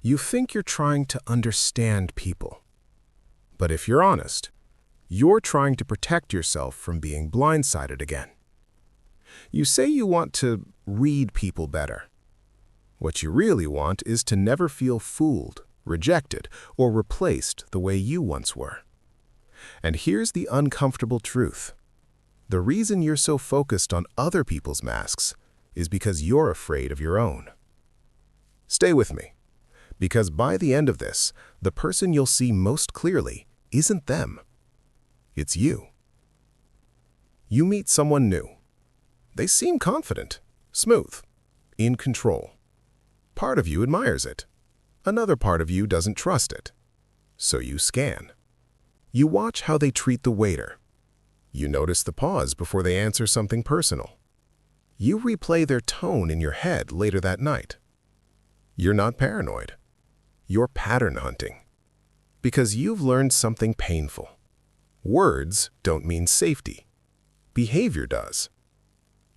You think you're trying to understand people. But if you're honest, you're trying to protect yourself from being blindsided again. You say you want to read people better. What you really want is to never feel fooled, rejected, or replaced the way you once were. And here's the uncomfortable truth. The reason you're so focused on other people's masks is because you're afraid of your own. Stay with me, because by the end of this, the person you'll see most clearly isn't them. It's you. You meet someone new. They seem confident, smooth, in control. Part of you admires it. Another part of you doesn't trust it. So you scan. You watch how they treat the waiter. You notice the pause before they answer something personal. You replay their tone in your head later that night. You're not paranoid. You're pattern hunting. Because you've learned something painful. Words don't mean safety. Behavior does.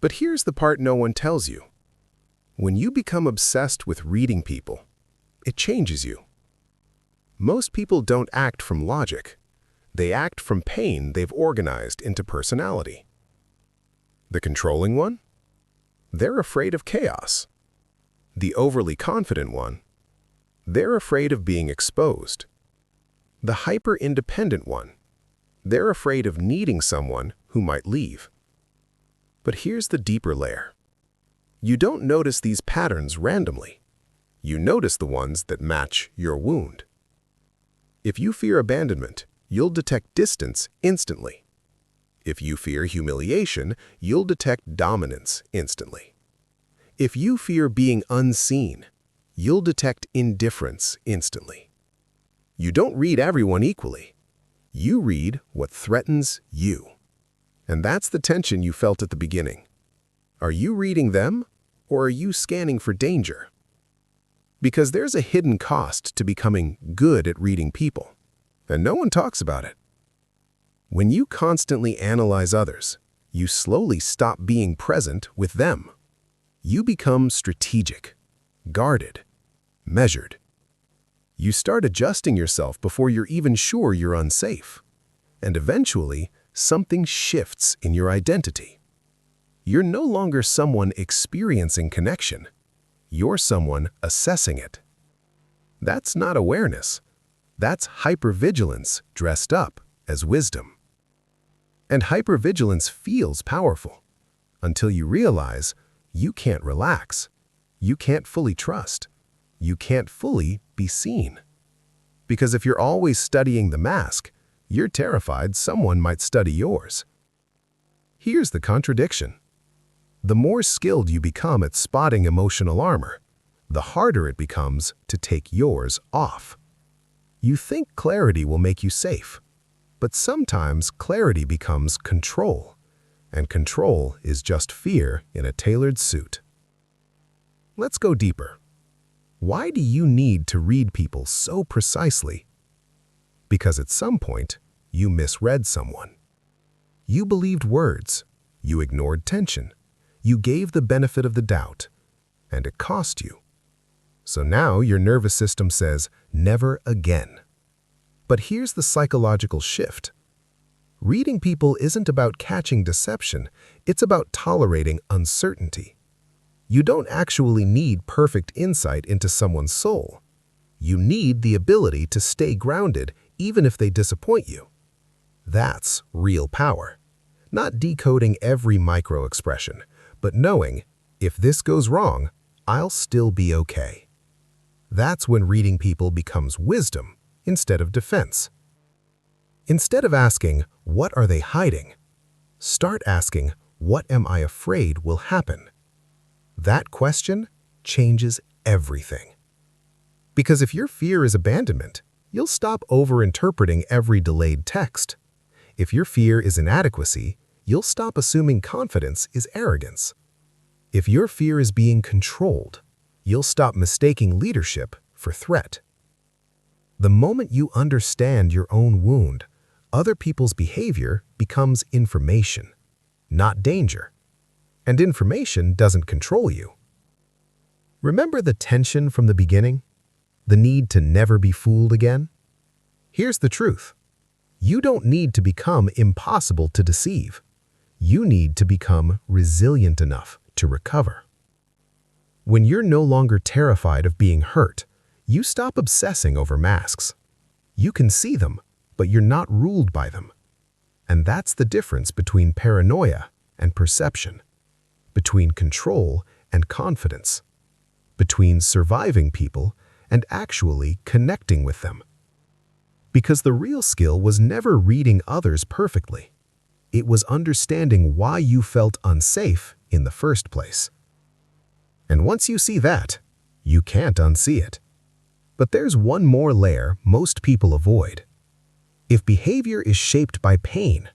But here's the part no one tells you. When you become obsessed with reading people, it changes you. Most people don't act from logic. They act from pain they've organized into personality. The controlling one? They're afraid of chaos. The overly confident one? They're afraid of being exposed. The hyper-independent one? They're afraid of needing someone who might leave. But here's the deeper layer. You don't notice these patterns randomly. You notice the ones that match your wound. If you fear abandonment, you'll detect distance instantly. If you fear humiliation, you'll detect dominance instantly. If you fear being unseen, you'll detect indifference instantly. You don't read everyone equally. You read what threatens you. And that's the tension you felt at the beginning. Are you reading them, or are you scanning for danger? Because there's a hidden cost to becoming good at reading people, and no one talks about it. When you constantly analyze others, you slowly stop being present with them. You become strategic, guarded, measured. You start adjusting yourself before you're even sure you're unsafe. And eventually, something shifts in your identity. You're no longer someone experiencing connection. You're someone assessing it. That's not awareness. That's hypervigilance dressed up as wisdom. And hypervigilance feels powerful until you realize you can't relax. You can't fully trust. You can't fully be seen. Because if you're always studying the mask, you're terrified someone might study yours. Here's the contradiction. The more skilled you become at spotting emotional armor, the harder it becomes to take yours off. You think clarity will make you safe, but sometimes clarity becomes control, and control is just fear in a tailored suit. Let's go deeper. Why do you need to read people so precisely? Because at some point, you misread someone. You believed words, you ignored tension, you gave the benefit of the doubt, and it cost you. So now your nervous system says, never again. But here's the psychological shift. Reading people isn't about catching deception, it's about tolerating uncertainty. You don't actually need perfect insight into someone's soul. You need the ability to stay grounded even if they disappoint you. That's real power. Not decoding every micro-expression, but knowing, if this goes wrong, I'll still be okay. That's when reading people becomes wisdom instead of defense. Instead of asking, what are they hiding? Start asking, what am I afraid will happen? That question changes everything. Because if your fear is abandonment, you'll stop over-interpreting every delayed text. If your fear is inadequacy, you'll stop assuming confidence is arrogance. If your fear is being controlled, you'll stop mistaking leadership for threat. The moment you understand your own wound, other people's behavior becomes information, not danger. And information doesn't control you. Remember the tension from the beginning? The need to never be fooled again? Here's the truth. You don't need to become impossible to deceive. You need to become resilient enough to recover. When you're no longer terrified of being hurt, you stop obsessing over masks. You can see them, but you're not ruled by them. And that's the difference between paranoia and perception, between control and confidence, between surviving people and actually connecting with them. Because the real skill was never reading others perfectly. It was understanding why you felt unsafe in the first place. And once you see that, you can't unsee it. But there's one more layer most people avoid. If behavior is shaped by pain,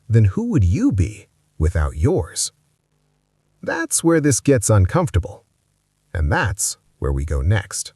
then who would you be without yours? That's where this gets uncomfortable. And that's where we go next.